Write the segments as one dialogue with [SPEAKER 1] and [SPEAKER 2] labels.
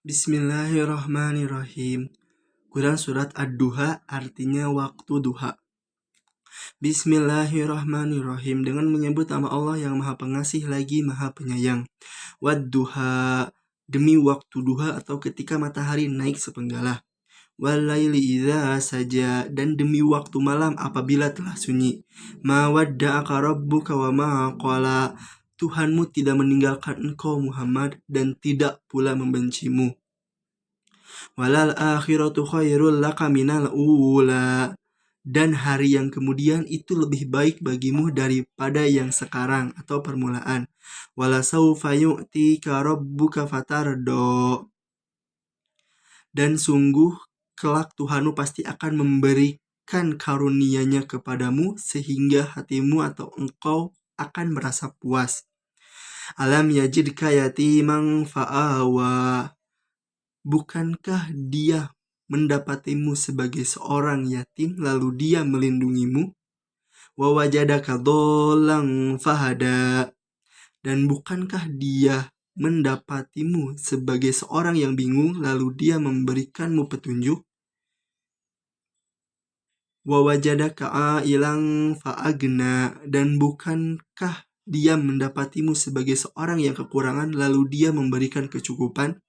[SPEAKER 1] Bismillahirrahmanirrahim. Quran Surat Ad-Duha artinya waktu duha. Bismillahirrahmanirrahim. Dengan menyebut nama Allah yang Maha Pengasih lagi Maha Penyayang. Wad-duha, demi waktu duha atau ketika matahari naik sepenggalah. Walaili idza saja, dan demi waktu malam apabila telah sunyi. Ma wadda'aka rabbuka wa ma qala. Tuhanmu tidak meninggalkan engkau Muhammad dan tidak pula membencimu. Walal akhiratu khairul laka minal ula. Dan hari yang kemudian itu lebih baik bagimu daripada yang sekarang atau permulaan. Wala sawfa yu'tika rabbuka fatardo. Dan sungguh kelak Tuhanmu pasti akan memberikan karunia-Nya kepadamu sehingga hatimu atau engkau akan merasa puas. Alam yajidka yatimang fa'awa. Bukankah Dia mendapatimu sebagai seorang yatim lalu Dia melindungimu? Wa wajadaka dhallan fahada. Dan bukankah Dia mendapatimu sebagai seorang yang bingung lalu Dia memberikanmu petunjuk? Wa wajadaka ailan fa'agna. Dan bukankah Dia mendapatimu sebagai seorang yang kekurangan lalu Dia memberikan kecukupan?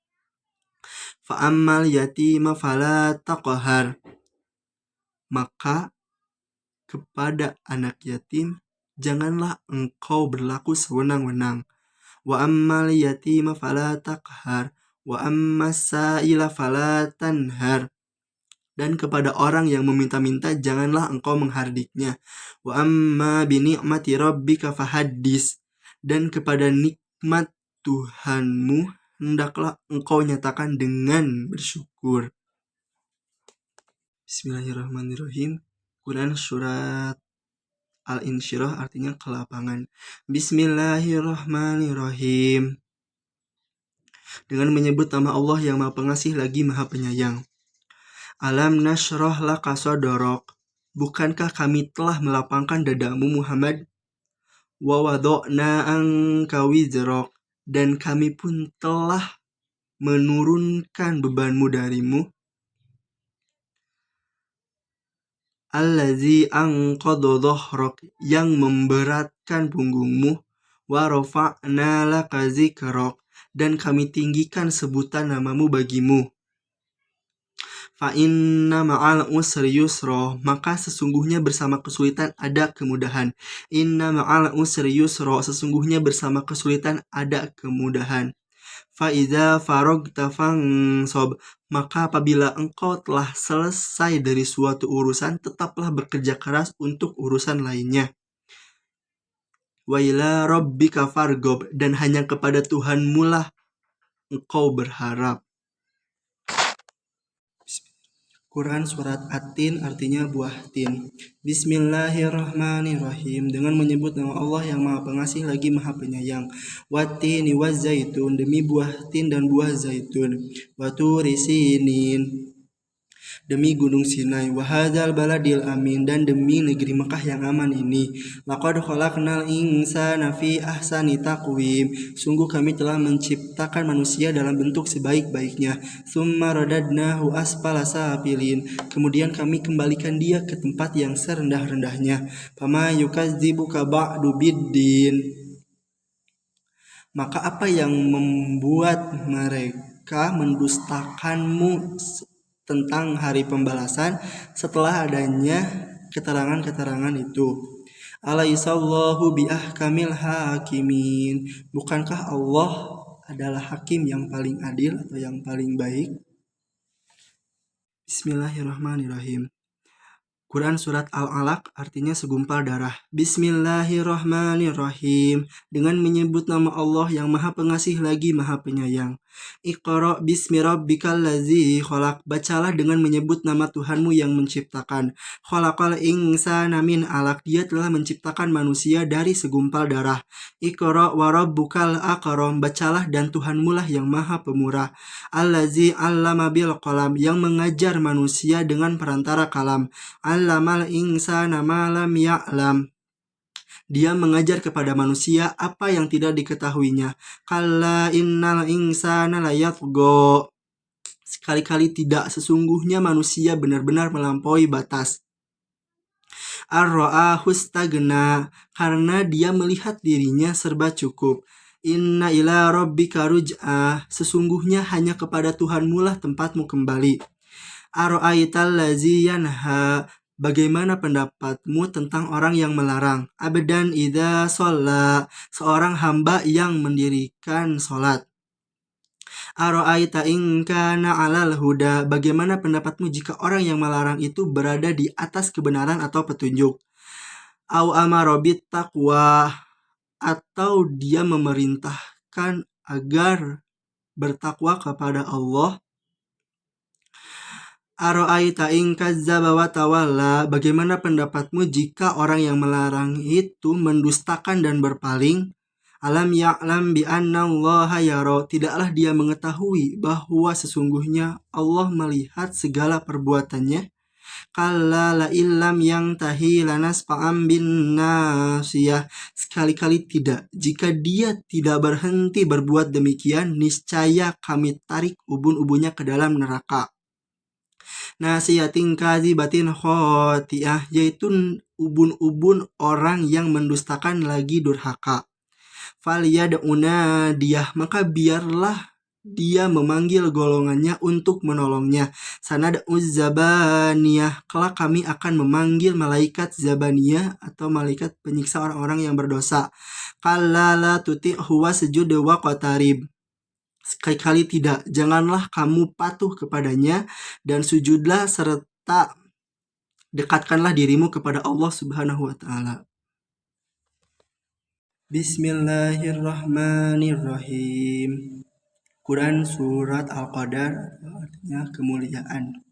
[SPEAKER 1] Fa'ammal yatima fala taqhar. Maka kepada anak yatim janganlah engkau berlaku sewenang-wenang. Wa ammal yatima fala taqhar wa ammas sa'ila fala tanhar. Dan kepada orang yang meminta-minta janganlah engkau menghardiknya. Wa amma bi ni'mati rabbika fahaddis. Dan kepada nikmat Tuhanmu hendaklah engkau nyatakan dengan bersyukur. Bismillahirrahmanirrahim. Quran Surat Al-Insyirah artinya kelapangan. Bismillahirrahmanirrahim. Dengan menyebut nama Allah yang Maha Pengasih lagi Maha Penyayang. Alam nashrah laka sadrak. Bukankah kami telah melapangkan dadamu Muhammad? Wa wada'na anka wizrak. Dan kami pun telah menurunkan bebanmu darimu. Allazi anqadha dhahrak, yang memberatkan punggungmu. Wa rafa'na laka zikrak, dan kami tinggikan sebutan namamu bagimu. Fa inna ma'al usri yusra, maka sesungguhnya bersama kesulitan ada kemudahan. Inna ma'al usri yusra, sesungguhnya bersama kesulitan ada kemudahan. Fa iza faragta fansab, maka apabila engkau telah selesai dari suatu urusan, tetaplah bekerja keras untuk urusan lainnya. Wa ila rabbika farghab, dan hanya kepada Tuhanmu lah engkau berharap. Quran Surat At-Tin artinya buah tin. Bismillahirrahmanirrahim. Dengan menyebut nama Allah yang Maha Pengasih lagi Maha Penyayang. Wat-tini waz-zaitun, demi buah tin dan buah zaitun. Waturi sinin, demi gunung Sinai. Wahadzal baladil amin, dan demi negeri Mekah yang aman ini. Laqad khalaqnal insana fi ahsani taqwim. Sungguh kami telah menciptakan manusia dalam bentuk sebaik-baiknya. Tsumma radadnahu asfala safilin. Kemudian kami kembalikan dia ke tempat yang serendah-rendahnya. Fama yukadzibuka ba'du biddin. Maka apa yang membuat mereka mendustakanmu tentang hari pembalasan setelah adanya keterangan-keterangan itu? Alaihissallahu biahkamil hakimin. Bukankah Allah adalah hakim yang paling adil atau yang paling baik? Bismillahirrahmanirrahim. Quran Surat Al-Alaq artinya segumpal darah. Bismillahirrahmanirrahim. Dengan menyebut nama Allah yang Maha Pengasih lagi Maha Penyayang. Iqra bismi rabbikal ladzi khalaq. Bacalah dengan menyebut nama Tuhanmu yang menciptakan. Khalaqal insana min alaq. Dia telah menciptakan manusia dari segumpal darah. Iqra wa rabbukal akram. Bacalah dan Tuhanmu lah yang Maha Pemurah. Allazi 'allama bil qalam, yang mengajar manusia dengan perantara kalam. Allamal insana ma lam ya'lam. Dia mengajar kepada manusia apa yang tidak diketahuinya. Kalla innal insana layatgha. Sekali-kali tidak, sesungguhnya manusia benar-benar melampaui batas. Ar-ra'ahu stagna, karena dia melihat dirinya serba cukup. Inna ila rabbika ruj'ah, sesungguhnya hanya kepada Tuhanmu lah tempatmu kembali. Ara'aital lazi yanha, bagaimana pendapatmu tentang orang yang melarang? Abdan idza shalla, seorang hamba yang mendirikan salat. Ara'aita in kana 'alal huda, bagaimana pendapatmu jika orang yang melarang itu berada di atas kebenaran atau petunjuk? Au amara bit taqwa, atau dia memerintahkan agar bertakwa kepada Allah. Ara'aita in kazzaba wa tawalla, bagaimana pendapatmu jika orang yang melarang itu mendustakan dan berpaling? Alam ya'lam bi anna Allaha yara, tidaklah dia mengetahui bahwa sesungguhnya Allah melihat segala perbuatannya? Kalla la illam yang tahi lanasfa'am bin nasiyah, sekali-kali tidak, jika dia tidak berhenti berbuat demikian, niscaya kami tarik ubun-ubunnya ke dalam neraka. Nasiyatin kadzibatin khoti'ah, yaitu ubun-ubun orang yang mendustakan lagi durhaka. Falyad'una dia, maka biarlah dia memanggil golongannya untuk menolongnya. Sanad'uz zabaniyah, kelak kami akan memanggil malaikat zabaniyah atau malaikat penyiksa orang-orang yang berdosa. Kalla la tuti'hu wasjud waqtarib, sekali-kali tidak, janganlah kamu patuh kepadanya dan sujudlah serta dekatkanlah dirimu kepada Allah Subhanahu wa taala. Bismillahirrahmanirrahim. Quran Surat Al-Qadar, artinya kemuliaan.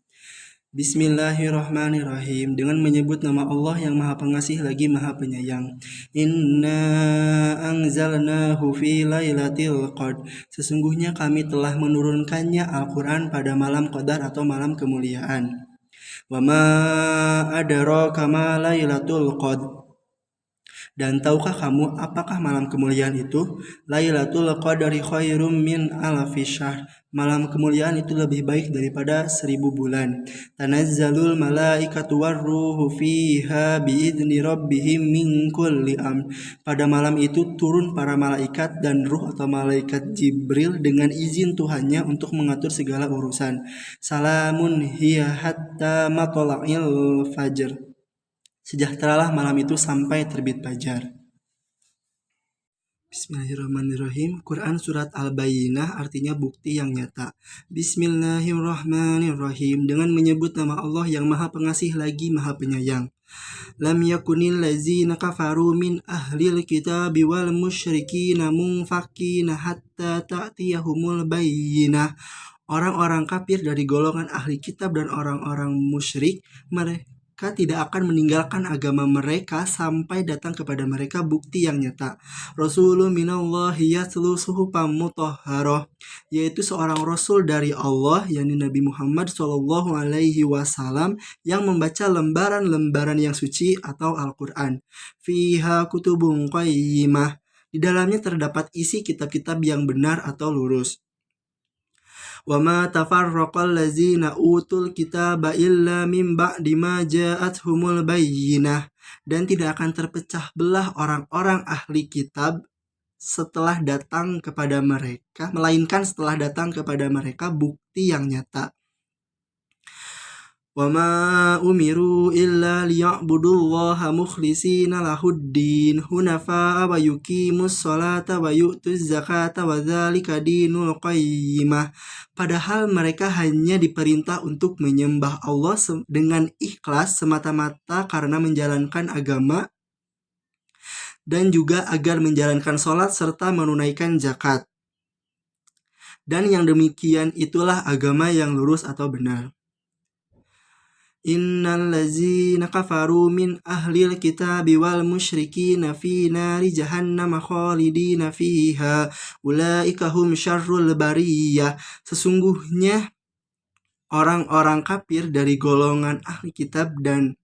[SPEAKER 1] Bismillahirrahmanirrahim, dengan menyebut nama Allah yang Maha Pengasih lagi Maha Penyayang. Inna anzalnahu fi lailatul qadr, sesungguhnya kami telah menurunkannya Al-Quran pada malam Qadar atau malam kemuliaan. Wa ma adraka ma lailatul qadr, dan tahukah kamu apakah malam kemuliaan itu? Lailatul Qadri khairum min alfi syahr, malam kemuliaan itu lebih baik daripada 1000 bulan. Tanazzalul malaikatu warruhu fiha biidzni rabbihim min kulli amr, pada malam itu turun para malaikat dan ruh atau malaikat Jibril dengan izin Tuhannya untuk mengatur segala urusan. Salamun hiya hatta matla'il fajr, sejahteralah malam itu sampai terbit fajar. Bismillahirrahmanirrahim. Quran Surat Al-Bayyinah, artinya bukti yang nyata. Bismillahirrahmanirrahim, dengan menyebut nama Allah yang Maha Pengasih lagi Maha Penyayang. Lam yakunil lazina kafaru min ahlil kitabi wal musyrikina munfakina hatta ta'tiyahumul bayyinah, orang-orang kafir dari golongan ahli kitab dan orang-orang musyrik, mereka tidak akan meninggalkan agama mereka sampai datang kepada mereka bukti yang nyata. Rasulun minallahi yatlu suhufan mutahharah, yaitu seorang rasul dari Allah, yakni Nabi Muhammad SAW, yang membaca lembaran-lembaran yang suci atau Al-Quran. Fiha kutubun qayyimah, di dalamnya terdapat isi kitab-kitab yang benar atau lurus. Wa ma tafarraqal ladzina utul kitaba illa min ba'di ma ja'atuhumul bayyinah, dan tidak akan terpecah belah orang-orang ahli kitab setelah datang kepada mereka, melainkan setelah datang kepada mereka bukti yang nyata. Wa ma umiru illa liya'budullaha mukhlishina lahuddin hunafa'a wa yuqimus sholata wa yu'tuz zakata wa dzalika dinul qayyimah, padahal mereka hanya diperintah untuk menyembah Allah dengan ikhlas semata-mata karena menjalankan agama, dan juga agar menjalankan sholat serta menunaikan zakat. Dan yang demikian itulah agama yang lurus atau benar. Innal ladzina kafaru min ahlil kitabi wal musyrikina fi nari jahannam khalidina fiha ulaika hum syarrul bariyah, sesungguhnya orang-orang kafir dari golongan ahli kitab dan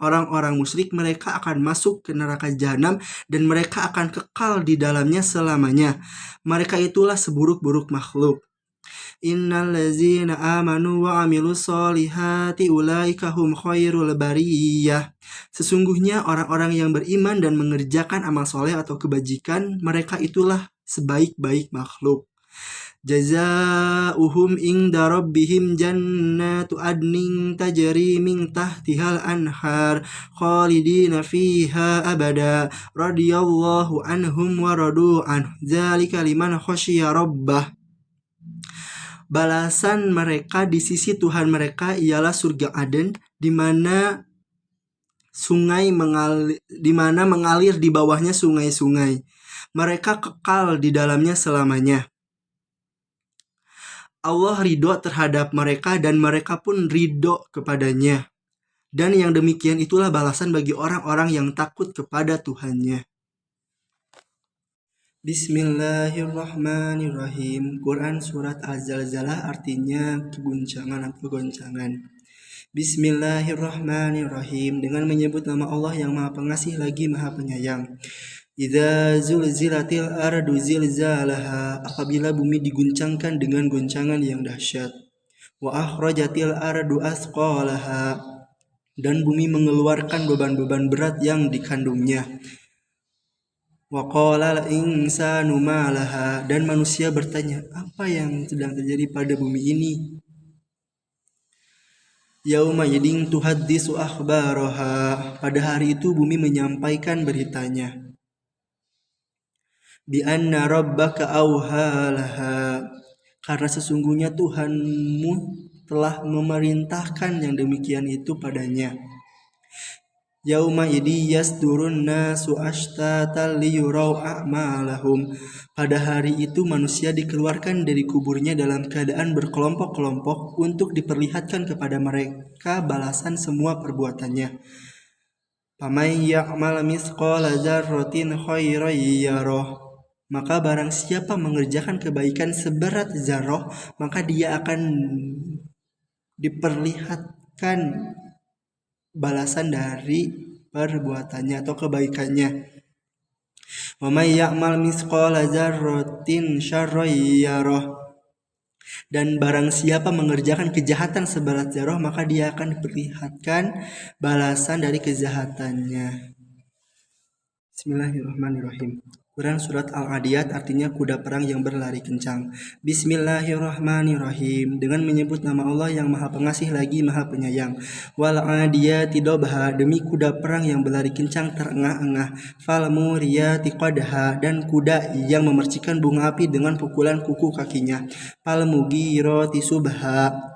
[SPEAKER 1] orang-orang musyrik, mereka akan masuk ke neraka jahanam dan mereka akan kekal di dalamnya selamanya. Mereka itulah seburuk-buruk makhluk. Innal ladzina amanu wa amilus solihati ulaika hum khairul bariyah. Sesungguhnya orang-orang yang beriman dan mengerjakan amal soleh atau kebajikan, mereka itulah sebaik-baik makhluk. Jazaa'uhum inda rabbihim jannatu adnin tajri min tahtihal anhar khalidina fiha abada radhiyallahu anhum wa radu anhu dzalika liman khasyiya rabbah. Balasan mereka di sisi Tuhan mereka ialah surga Aden, di mana mengalir di bawahnya sungai-sungai. Mereka kekal di dalamnya selamanya. Allah ridho terhadap mereka dan mereka pun ridho kepadanya. Dan yang demikian itulah balasan bagi orang-orang yang takut kepada Tuhannya. Bismillahirrahmanirrahim. Quran Surat Az-Zalzalah artinya keguncangan atau goncangan. Bismillahirrahmanirrahim. Dengan menyebut nama Allah yang Maha Pengasih lagi Maha Penyayang. Idza zulzilatil ardu zilzalaha, apabila bumi diguncangkan dengan goncangan yang dahsyat. Wa akhrajatil ardu asqalaha, dan bumi mengeluarkan beban-beban berat yang dikandungnya. Wa qala al insanu ma laha, dan manusia bertanya, apa yang sedang terjadi pada bumi ini? Yauma yadin tuhaddisu akhbaraha, pada hari itu bumi menyampaikan beritanya. Bi anna rabbaka awhalaha, karena sesungguhnya Tuhanmu telah memerintahkan yang demikian itu padanya. Yauma idzi yasdurun nasu ashtatan liyurau a'malahum, pada hari itu manusia dikeluarkan dari kuburnya dalam keadaan berkelompok-kelompok untuk diperlihatkan kepada mereka balasan semua perbuatannya. Faman ya'mal mithqala dzarratin khairan yarah, maka barang siapa mengerjakan kebaikan seberat zarah, maka dia akan diperlihatkan balasan dari perbuatannya atau kebaikannya. Wa may ya'mal mithqala dzarratin syarran yarah, dan barang siapa mengerjakan kejahatan seberat zarah, maka dia akan diperlihatkan balasan dari kejahatannya. Bismillahirrahmanirrahim. Quran Surat Al-Adiyat artinya kuda perang yang berlari kencang. Bismillahirrahmanirrahim. Dengan menyebut nama Allah yang Maha Pengasih lagi Maha Penyayang. Wal adiyati dobha, demi kuda perang yang berlari kencang terengah-engah. Fal muriyati qadha, dan kuda yang memercikan bunga api dengan pukulan kuku kakinya. Fal mugirati subha,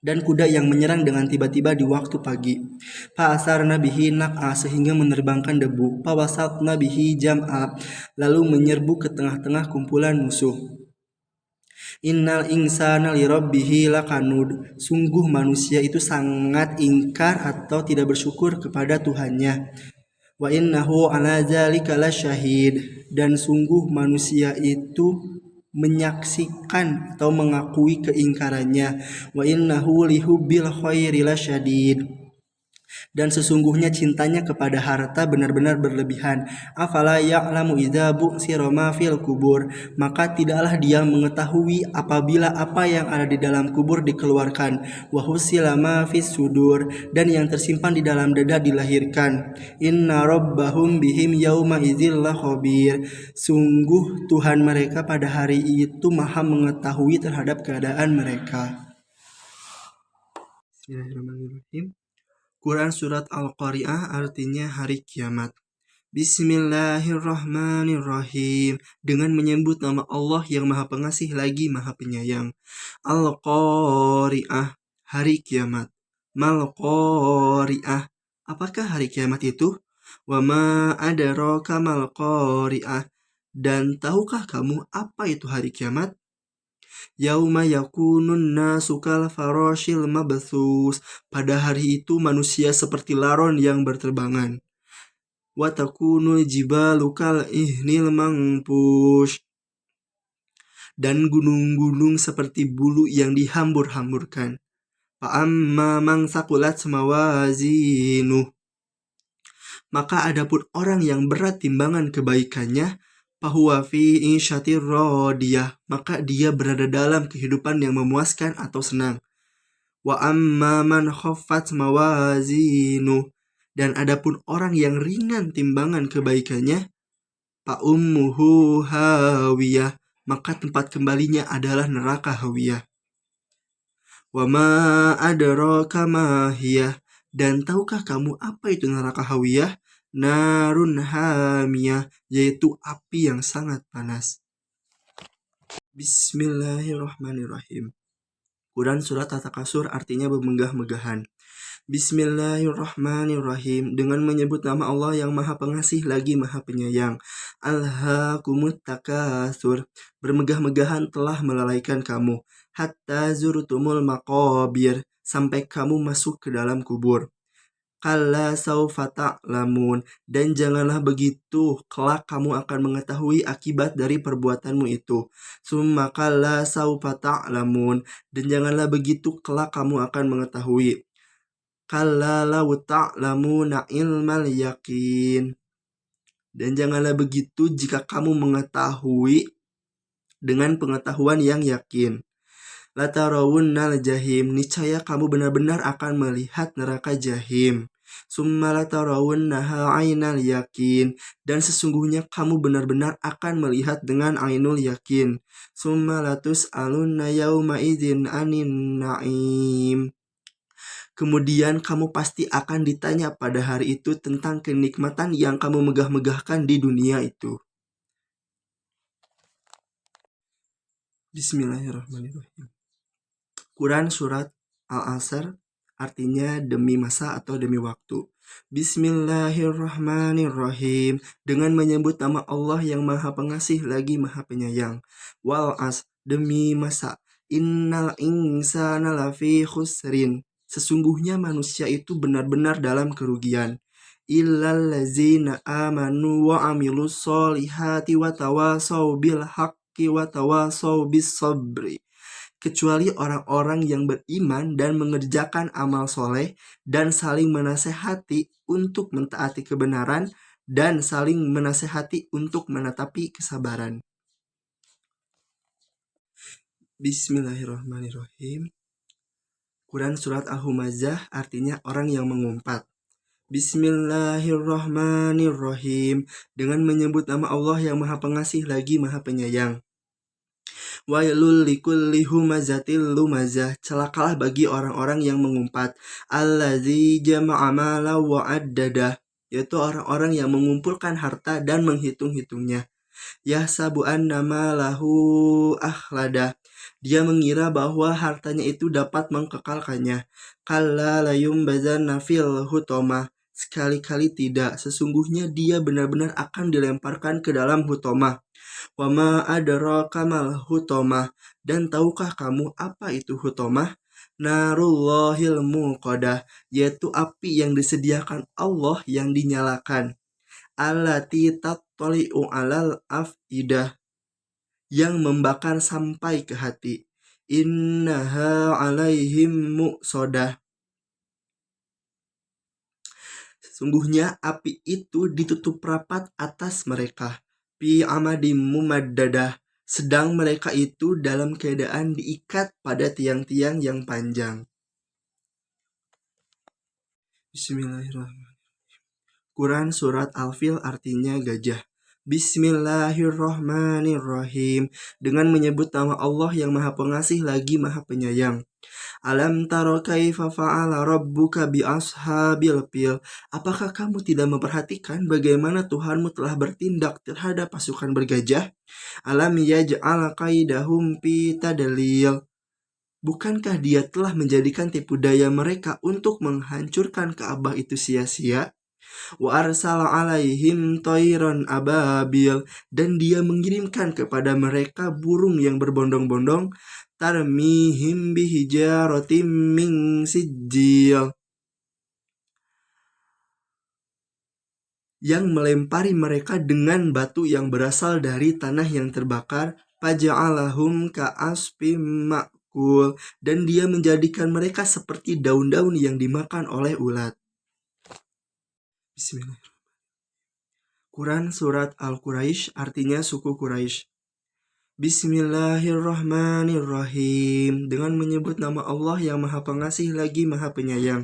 [SPEAKER 1] dan kuda yang menyerang dengan tiba-tiba di waktu pagi. Fa'asarna bihi naq'a, sehingga menerbangkan debu. Fawasatna bihi jam'a, lalu menyerbu ke tengah-tengah kumpulan musuh. Innal insana lirabbihi lakanud, sungguh manusia itu sangat ingkar atau tidak bersyukur kepada Tuhannya. Wa innahu ala dzalika lasyahid, dan sungguh manusia itu menyaksikan atau mengakui keingkarannya. Wa innahu lihubbil khairi lasyadid, dan sesungguhnya cintanya kepada harta benar-benar berlebihan. Afala ya'lamu idza bu'sira ma fil kubur, maka tidaklah dia mengetahui apabila apa yang ada di dalam kubur dikeluarkan. Wa husila ma fis sudur, dan yang tersimpan di dalam dada dilahirkan. Inna rabbahum bihim yauma idzil khabir, sungguh Tuhan mereka pada hari itu Maha mengetahui terhadap keadaan mereka. Bismillahirrahmanirrahim. Quran Surat Al-Qari'ah artinya hari kiamat. Bismillahirrahmanirrahim. Dengan menyebut nama Allah yang Maha Pengasih lagi Maha Penyayang. Al-Qari'ah, hari kiamat. Mal-Qari'ah, apakah hari kiamat itu? Wa ma adraka mal-Qari'ah, dan tahukah kamu apa itu hari kiamat? Yauma yakunun nasu kal farashil mabthus, pada hari itu manusia seperti laron yang berterbangan. Wa takunul jibalu kal ihnil mangpush, dan gunung-gunung seperti bulu yang dihambur-hamburkan. Fa amma man thaqulat mawazinuh, maka adapun orang yang berat timbangan kebaikannya, fahuwa fi insyatir radiyah, maka dia berada dalam kehidupan yang memuaskan atau senang. Wa amma man khaffat mawazinu, dan adapun orang yang ringan timbangan kebaikannya, fa ummuhu hawiyah, maka tempat kembalinya adalah neraka hawiyah. Wa ma adraka ma hiyah, dan tahukah kamu apa itu neraka hawiyah? Narun hamiyah, yaitu api yang sangat panas. Bismillahirrahmanirrahim. Quran Surat At-Takasur artinya bermegah-megahan. Bismillahirrahmanirrahim. Dengan menyebut nama Allah yang Maha Pengasih lagi Maha Penyayang. Alhaakumut takasur. Bermegah-megahan telah melalaikan kamu. Hatta zurtumul maqabir. Sampai kamu masuk ke dalam kubur. Kalla saufa ta'lamun, dan janganlah begitu, kelak kamu akan mengetahui akibat dari perbuatanmu itu. Summa kalla saufa ta'lamun, dan janganlah begitu, kelak kamu akan mengetahui. Kalla law ta'lamuna ilmal yakin, dan janganlah begitu jika kamu mengetahui dengan pengetahuan yang yakin. Latarawunnal jahim, niscaya kamu benar-benar akan melihat neraka jahim. Summa latarawunnaha ainal yakin, dan sesungguhnya kamu benar-benar akan melihat dengan ainul yakin. Summa latus'alunna yauma idzin anin na'im, kemudian kamu pasti akan ditanya pada hari itu tentang kenikmatan yang kamu megah-megahkan di dunia itu. Bismillahirrahmanirrahim. Quran Surat Al-Asr artinya demi masa atau demi waktu. Bismillahirrahmanirrahim. Dengan menyebut nama Allah yang Maha Pengasih lagi Maha Penyayang. Wal as, demi masa. Innal insana lafi khusrin. Sesungguhnya manusia itu benar-benar dalam kerugian. Illal ladzina amanu wa amilus solihati wa tawasaw bil haqqi wa tawasaw bis sabri, kecuali orang-orang yang beriman dan mengerjakan amal soleh dan saling menasehati untuk mentaati kebenaran dan saling menasehati untuk menetapi kesabaran. Bismillahirrahmanirrahim. Quran Surat Al-Humazah artinya orang yang mengumpat. Bismillahirrahmanirrahim. Dengan menyebut nama Allah yang Maha Pengasih lagi Maha Penyayang. Wailul likulli humazatil lumazah, celakalah bagi orang-orang yang mengumpat. Allazi jama'a mala wa addadah, yaitu orang-orang yang mengumpulkan harta dan menghitung-hitungnya. Yahsabu anna malahu akhladah, dia mengira bahwa hartanya itu dapat mengkekalkannya. Kalla layumbazanna fil hutomah, sekali-kali tidak, sesungguhnya dia benar-benar akan dilemparkan ke dalam hutomah. Wa ma adraka mal hutomah, dan tahukah kamu apa itu hutomah? Narullahil muqadah, yaitu api yang disediakan Allah yang dinyalakan. Allati tattali'u alal afidah, yang membakar sampai ke hati. Innaha alaihim muqsadah, sesungguhnya api itu ditutup rapat atas mereka. Fi amadim mumaddadah, sedang mereka itu dalam keadaan diikat pada tiang-tiang yang panjang. Bismillahirrahmanirrahim. Quran Surat Al-Fil artinya gajah. Bismillahirrahmanirrahim. Dengan menyebut nama Allah yang Maha Pengasih lagi Maha Penyayang. Alam taro kaifa fa'ala rabbuka bi ashabil fil. Apakah kamu tidak memperhatikan bagaimana Tuhanmu telah bertindak terhadap pasukan bergajah? Alam yaj'al kaidahum fi tadlil. Bukankah dia telah menjadikan tipu daya mereka untuk menghancurkan Ka'bah itu sia-sia? Wa arsala alaihim tayran ababil, dan dia mengirimkan kepada mereka burung yang berbondong-bondong. Tarmihim bihijaratim min sijil, yang melempari mereka dengan batu yang berasal dari tanah yang terbakar. Faja'alahum ka'asfim ma'kul, dan dia menjadikan mereka seperti daun-daun yang dimakan oleh ulat. Bismillahirrahmanirrahim. Quran Surat Al-Quraisy artinya suku Quraisy. Bismillahirrahmanirrahim. Dengan menyebut nama Allah yang Maha Pengasih lagi Maha Penyayang.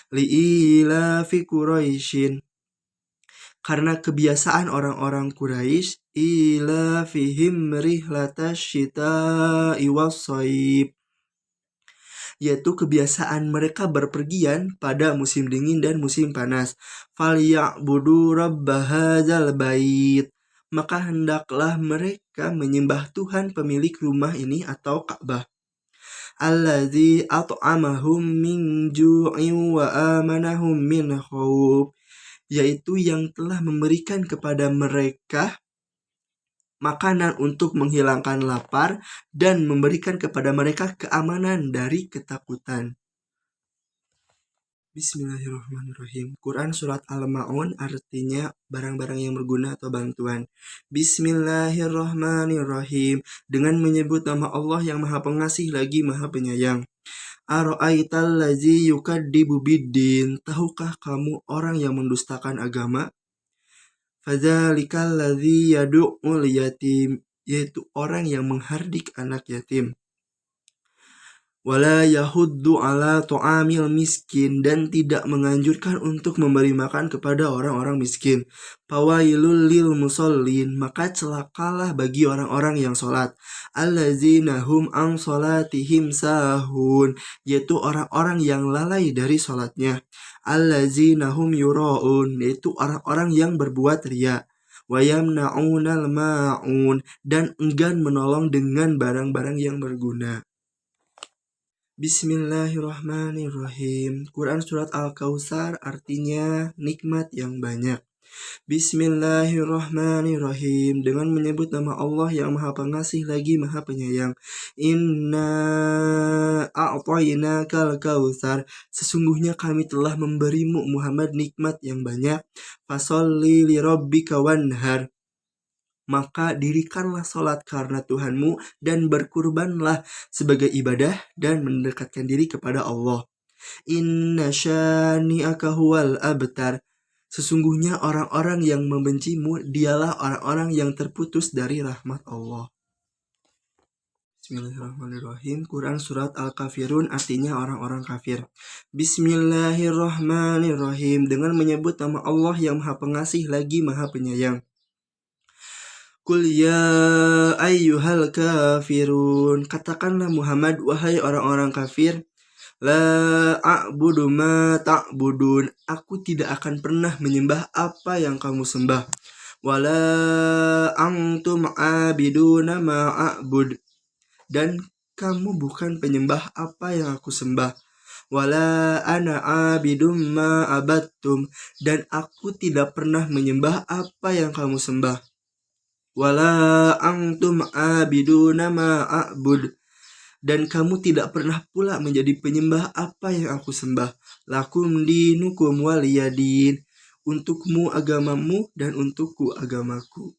[SPEAKER 1] Li'ilafi Quraisyin. Karena kebiasaan orang-orang Quraisy, ilafihim rihlatash syita'i was-shaib, yaitu kebiasaan mereka berpergian pada musim dingin dan musim panas. Falya'budu rabb hadzal bait. Maka hendaklah mereka menyembah Tuhan pemilik rumah ini atau Ka'bah. Allazi at'amahum min ju'in wa amanahum min khauf, yaitu yang telah memberikan kepada mereka makanan untuk menghilangkan lapar dan memberikan kepada mereka keamanan dari ketakutan. Bismillahirrahmanirrahim. Quran Surat Al-Ma'un artinya barang-barang yang berguna atau bantuan. Bismillahirrahmanirrahim. Dengan menyebut nama Allah yang Maha Pengasih lagi Maha Penyayang. Ara'aital ladzi yukadzibu biddin. Tahukah kamu orang yang mendustakan agama? Fadzalikal ladzi yad'ul yatim, yaitu orang yang menghardik anak yatim. Wala yahuddu ala ta'amil miskin, dan tidak menganjurkan untuk memberi makan kepada orang-orang miskin. Fawailul lil musallin, maka celakalah bagi orang-orang yang sholat. Allazina hum an sholatihim sahun, yaitu orang-orang yang lalai dari sholatnya. Allazina hum yura'un, yaitu orang-orang yang berbuat riya. Wa yamna'unal ma'un, dan enggan menolong dengan barang-barang yang berguna. Bismillahirrahmanirrahim. Quran Surat Al-Kautsar artinya nikmat yang banyak. Bismillahirrahmanirrahim. Dengan menyebut nama Allah yang Maha Pengasih lagi Maha Penyayang. Inna a'tainakal kautsar. Sesungguhnya kami telah memberimu Muhammad nikmat yang banyak. Fasholli li rabbika wanhar. Maka dirikanlah sholat karena Tuhanmu dan berkurbanlah sebagai ibadah dan mendekatkan diri kepada Allah. Inna syani'aka huwal abtar. Sesungguhnya orang-orang yang membencimu dialah orang-orang yang terputus dari rahmat Allah. Bismillahirrahmanirrahim. Quran Surat Al-Kafirun artinya orang-orang kafir. Bismillahirrahmanirrahim. Dengan menyebut nama Allah yang Maha Pengasih lagi Maha Penyayang. Qul ya ayyuhal kafirun. Katakanlah Muhammad, wahai orang-orang kafir. La a'budu ma ta'budun. Aku tidak akan pernah menyembah apa yang kamu sembah. Wala antum abiduna ma a'bud. Dan kamu bukan penyembah apa yang aku sembah. Wala ana abidum ma abattum. Dan aku tidak pernah menyembah apa yang kamu sembah. Wala antum abiduna ma a'bud. Dan kamu tidak pernah pula menjadi penyembah apa yang aku sembah. Lakum dinukum waliyadin. Untukmu agamamu dan untukku agamaku.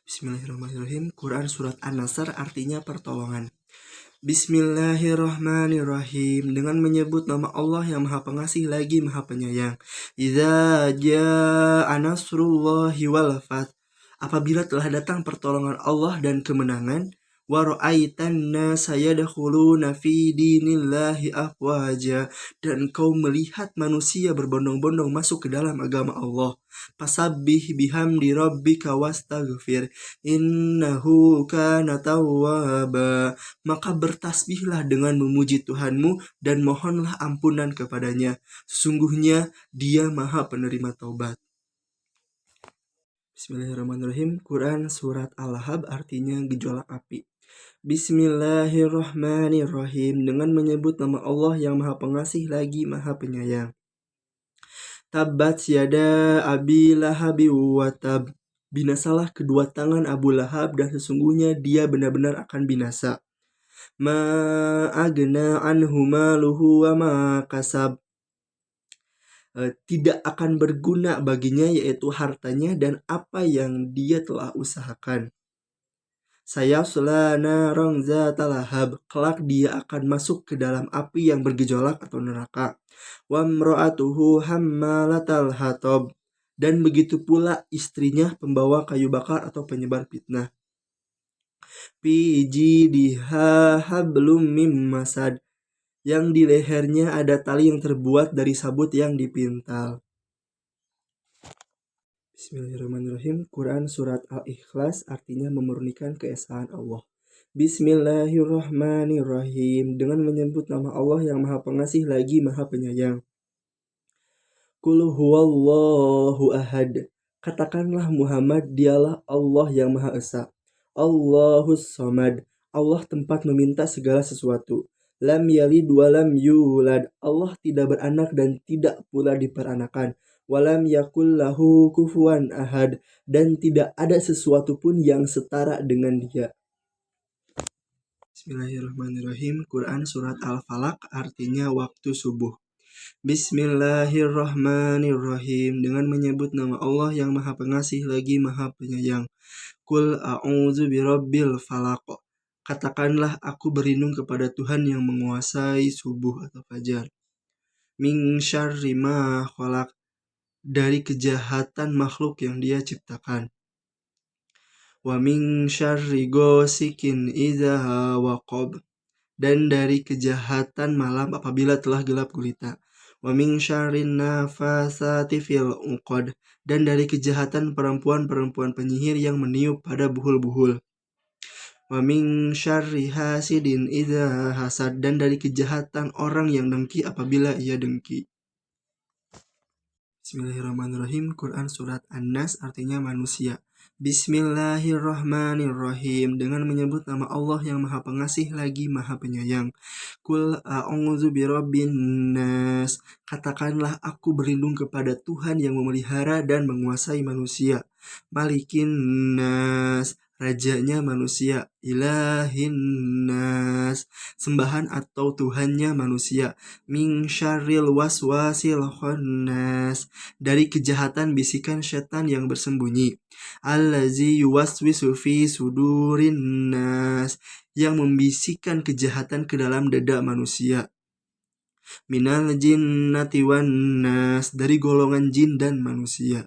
[SPEAKER 1] Bismillahirrahmanirrahim. Quran Surat An-Nasr artinya pertolongan. Bismillahirrahmanirrahim. Dengan menyebut nama Allah yang Maha Pengasih lagi Maha Penyayang. Idza jaa nasrullahi wal fath. Apabila telah datang pertolongan Allah dan kemenangan. Wa ra'aitan nasa yadkhuluna fi dinillahi afwaja. Dan kau melihat manusia berbondong-bondong masuk ke dalam agama Allah. Fasabbih bihamdi rabbika wastaghfir. Innahu kana tawwaba. Maka bertasbihlah dengan memuji Tuhanmu dan mohonlah ampunan kepadanya. Sesungguhnya Dia Maha Penerima Taubat. Bismillahirrahmanirrahim. Quran Surat Al-Lahab artinya gejolak api. Bismillahirrahmanirrahim. Dengan menyebut nama Allah yang Maha Pengasih lagi Maha Penyayang. Tabbat yada Abi Lahab wa tab. Binasalah kedua tangan Abu Lahab dan sesungguhnya dia benar-benar akan binasa. Ma agna anhu maluhu wa ma kasab. Tidak akan berguna baginya yaitu hartanya dan apa yang dia telah usahakan. Sayasla narang zata lahab. Kelak dia akan masuk ke dalam api yang bergejolak atau neraka. Wa mra'atuhu hammalatal hatab. Dan begitu pula istrinya pembawa kayu bakar atau penyebar fitnah. Fi jidiha hablum mim masad, yang di lehernya ada tali yang terbuat dari sabut yang dipintal. Bismillahirrahmanirrahim. Quran Surat Al-Ikhlas artinya memurnikan keesaan Allah. Bismillahirrahmanirrahim. Dengan menyebut nama Allah yang Maha Pengasih lagi Maha Penyayang. Qul huwallahu ahad. Katakanlah Muhammad, dialah Allah yang Maha Esa. Allahus Samad. Allah tempat meminta segala sesuatu. Lam yalid walam yulad. Allah tidak beranak dan tidak pula diperanakan. Walam yakul lahu kufuwan ahad. Dan tidak ada sesuatu pun yang setara dengan dia. Bismillahirrahmanirrahim. Quran Surat Al-Falaq artinya waktu subuh. Bismillahirrahmanirrahim. Dengan menyebut nama Allah yang Maha Pengasih lagi Maha Penyayang. Qul a'udzu birabbil falaq. Katakanlah aku berlindung kepada Tuhan yang menguasai subuh atau fajar. Min syarri ma khalaq. Dari kejahatan makhluk yang Dia ciptakan. Wa min syarri ghasikin idza waqab. Dan dari kejahatan malam apabila telah gelap gulita. Wa min syarrin nafasati fil uqad. Dan dari kejahatan perempuan-perempuan penyihir yang meniup pada buhul-buhul. Wa min syarri hasidin idza hasad. Dan dari kejahatan orang yang dengki apabila ia dengki. Bismillahirrahmanirrahim. Quran Surat An-Nas artinya manusia. Bismillahirrahmanirrahim. Dengan menyebut nama Allah yang Maha Pengasih lagi Maha Penyayang. Qul a'udzu birabbin nas. Katakanlah aku berlindung kepada Tuhan yang memelihara dan menguasai manusia. Malikin nas. Rajanya manusia. Ilahin nas. Sembahan atau Tuhannya manusia. Min syarril waswasil khannas. Dari kejahatan bisikan setan yang bersembunyi. Allazi yuwaswisu fi sudurin nas. Yang membisikkan kejahatan ke dalam dada manusia. Minal jinnati wan nas. Dari golongan jin dan manusia.